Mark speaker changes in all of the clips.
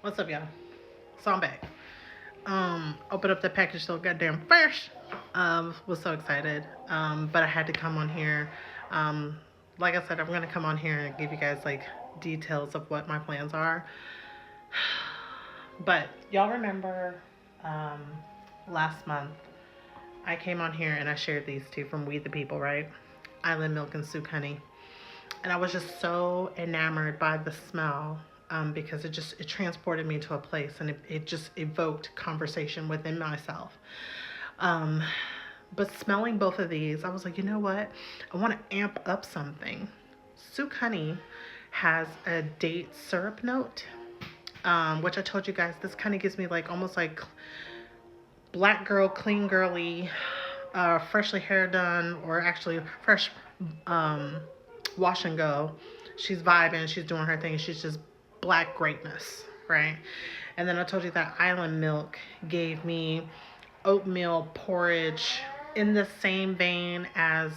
Speaker 1: What's up, y'all? So I'm back. Opened up the package so goddamn fresh. Was so excited. But I had to come on here. Um, like I said, I'm gonna come on here and give you guys like details of what my plans are. But y'all remember um, last month I came on here and I shared these two from We the People, right? Island Milk and Souk Honey. And I was just so enamored by the smell, because it transported me to a place, and it just evoked conversation within myself. Um, but smelling both of these, I was like, you know what? I want to amp up something. Souk Honey has a date syrup note, which I told you guys, this kind of gives me like almost like black girl, clean girly, freshly hair done, or actually fresh wash and go. She's vibing, she's doing her thing, she's just black greatness, right? And then I told you that Island Milk gave me oatmeal porridge in the same vein as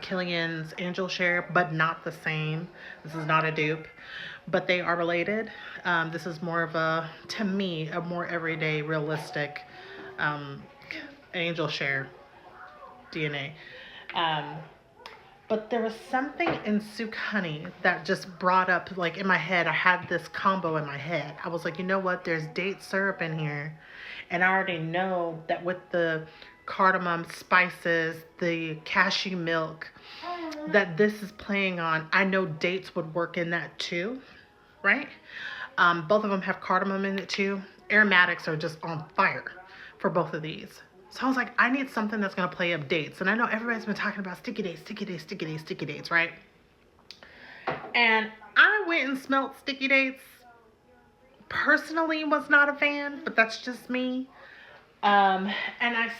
Speaker 1: Killian's Angel Share, but not the same. This is not a dupe, but they are related. This is more of a, to me, a more everyday, realistic Angel Share DNA. But there was something in Souk Honey that just brought up, like in my head, I had this combo in my head. I was like, you know what? There's date syrup in here. And I already know that with the cardamom spices, the cashew milk that this is playing on, I know dates would work in that too, right? Both of them have cardamom in it too. Aromatics are just on fire for both of these. So I was like, I need something that's going to play up dates. And I know everybody's been talking about sticky dates, sticky dates, sticky dates, sticky dates, right? And I went and smelled sticky dates. Personally, was not a fan, but that's just me. And I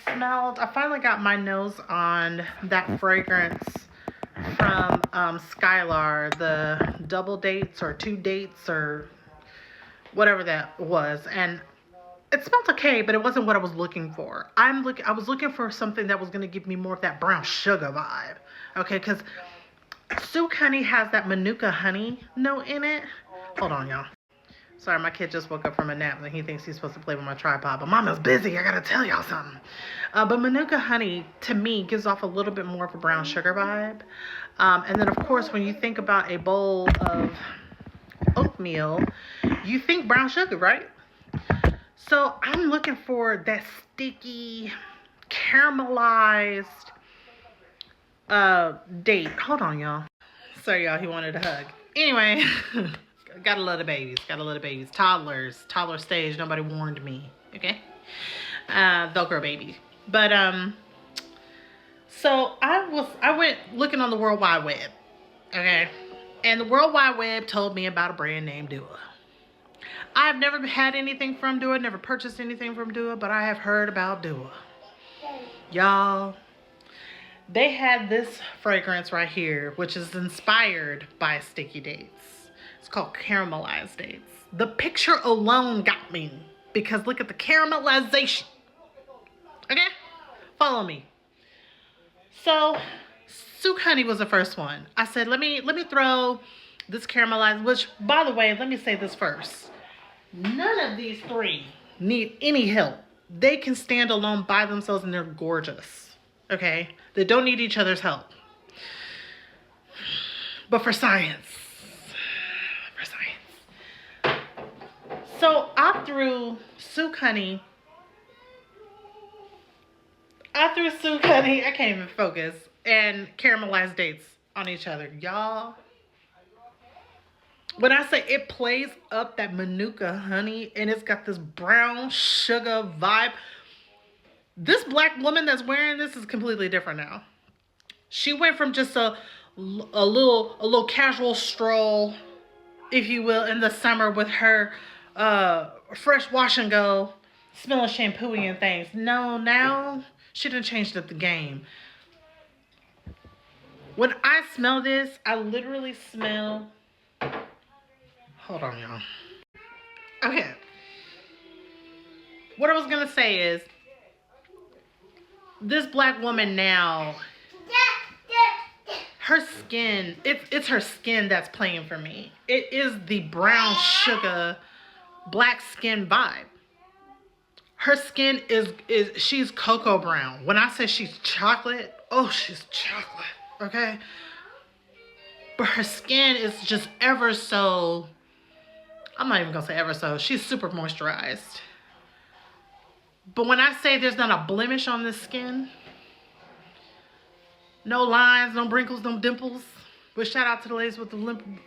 Speaker 1: finally got my nose on that fragrance from Skylar, the double dates or two dates or whatever that was. And it smelled okay, but it wasn't what I was looking for. I was looking for something that was going to give me more of that brown sugar vibe. Okay, because Souk Honey has that Manuka honey note in it. Hold on, y'all. Sorry, my kid just woke up from a nap and he thinks he's supposed to play with my tripod. But Mama's busy. I got to tell y'all something. But Manuka honey, to me, gives off a little bit more of a brown sugar vibe. And then, of course, when you think about a bowl of oatmeal, you think brown sugar, right? So I'm looking for that sticky, caramelized date. Hold on, y'all. Sorry, y'all. He wanted a hug. Anyway, gotta love the babies. Gotta love the babies. Toddler stage. Nobody warned me. Okay. Velcro baby. But so I went looking on the World Wide Web. Okay. And the World Wide Web told me about a brand named Dua. I've never had anything from Dua, never purchased anything from Dua, but I have heard about Dua. Y'all, they had this fragrance right here, which is inspired by sticky dates. It's called caramelized dates. The picture alone got me, because look at the caramelization. Okay? Follow me. So, Souk Honey was the first one. I said, let me throw this caramelized, which, by the way, let me say this first. None of these three need any help. They can stand alone by themselves and they're gorgeous. Okay? They don't need each other's help. But for science. So I threw Souk Honey. I can't even focus. And caramelized dates on each other. Y'all. When I say it plays up that Manuka honey and it's got this brown sugar vibe, this black woman that's wearing this is completely different now. She went from just a little casual stroll, if you will, in the summer with her fresh wash and go, smelling shampoo-y and things. No, now she done changed up the game. When I smell this, I literally smell... Hold on, y'all. Okay. What I was going to say is, this black woman now, her skin, it's her skin that's playing for me. It is the brown sugar, black skin vibe. Her skin is she's cocoa brown. When I say she's chocolate, oh, she's chocolate, okay? But her skin is just ever so, I'm not even gonna say ever so, she's super moisturized. But when I say there's not a blemish on this skin, no lines, no wrinkles, no dimples. But shout out to the ladies with the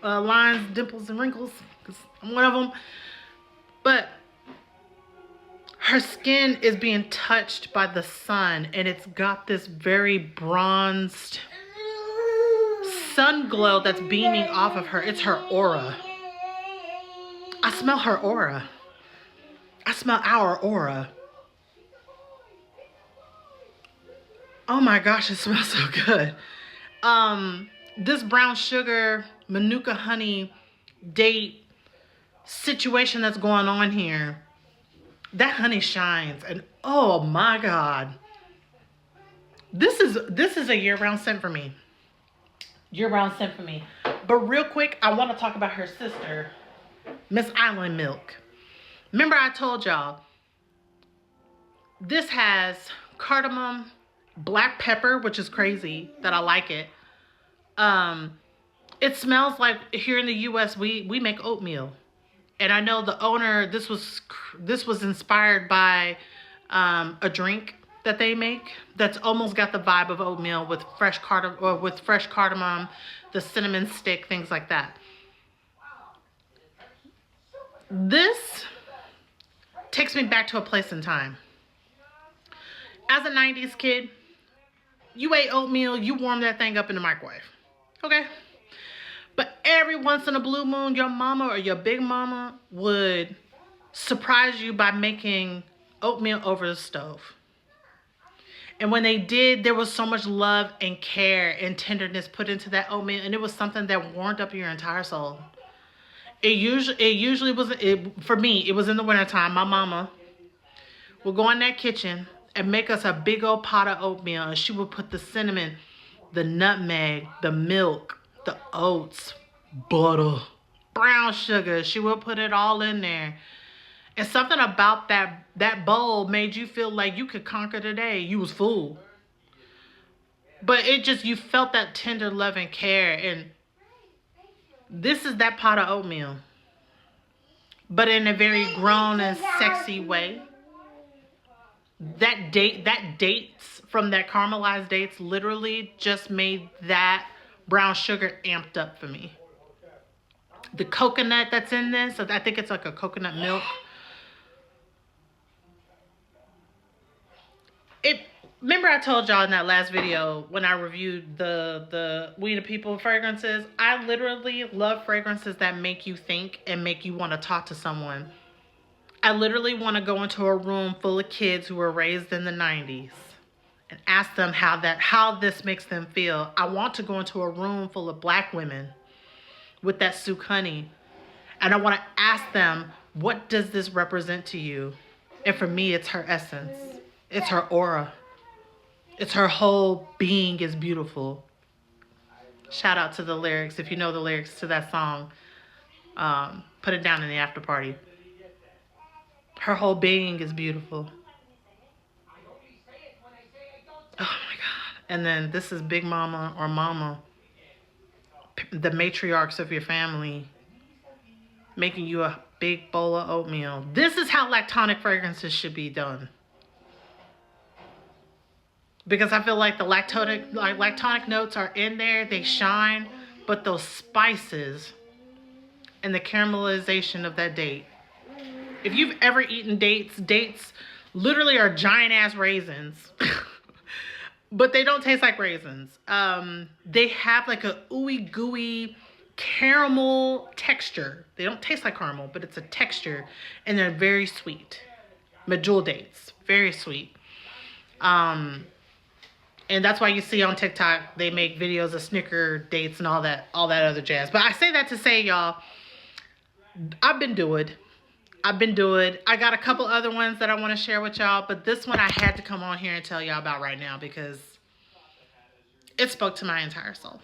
Speaker 1: lines, dimples, and wrinkles, because I'm one of them. But her skin is being touched by the sun, and it's got this very bronzed sun glow that's beaming off of her. It's her aura. I smell her aura. I smell our aura. Oh my gosh, it smells so good. This brown sugar, Manuka honey date situation that's going on here, that honey shines, and oh my God. This is a year-round scent for me. Year-round scent for me. But real quick, I want to talk about her sister, Miss Island Milk. Remember I told y'all, this has cardamom, black pepper, which is crazy that I like it. It smells like here in the US we make oatmeal, and I know the owner. This was inspired by a drink that they make that's almost got the vibe of oatmeal with fresh cardamom, the cinnamon stick, things like that. This takes me back to a place in time. As a 90s kid, you ate oatmeal, you warmed that thing up in the microwave. Okay? But every once in a blue moon, your mama or your big mama would surprise you by making oatmeal over the stove. And when they did, there was so much love and care and tenderness put into that oatmeal, and it was something that warmed up your entire soul. It usually was, for me, it was in the wintertime. My mama would go in that kitchen and make us a big old pot of oatmeal, and she would put the cinnamon, the nutmeg, the milk, the oats, butter, brown sugar. She would put it all in there. And something about that bowl made you feel like you could conquer the day. You was full. But you felt that tender love and care. And this is that pot of oatmeal, but in a very grown and sexy way. That dates from that caramelized dates literally just made that brown sugar amped up for me. The coconut that's in this, I think it's like a coconut milk. Remember I told y'all in that last video when I reviewed the We the People fragrances, I literally love fragrances that make you think and make you want to talk to someone. I literally want to go into a room full of kids who were raised in the 90s and ask them how this makes them feel. I want to go into a room full of black women with that Souk honey, and I want to ask them, what does this represent to you? And for me, it's her essence. It's her aura. It's her whole being is beautiful. Shout out to the lyrics. If you know the lyrics to that song, put it down in the after party. Her whole being is beautiful. Oh my God. And then this is Big Mama or Mama, the matriarchs of your family, making you a big bowl of oatmeal. This is how lactonic fragrances should be done. Because I feel like the lactonic notes are in there, they shine, but those spices and the caramelization of that date. If you've ever eaten dates literally are giant ass raisins, but they don't taste like raisins. They have like a ooey gooey caramel texture. They don't taste like caramel, but it's a texture, and they're very sweet. Medjool dates, very sweet. And that's why you see on TikTok, they make videos of Snicker dates and all that other jazz. But I say that to say, y'all, I've been doing. I got a couple other ones that I want to share with y'all, but this one I had to come on here and tell y'all about right now because it spoke to my entire soul.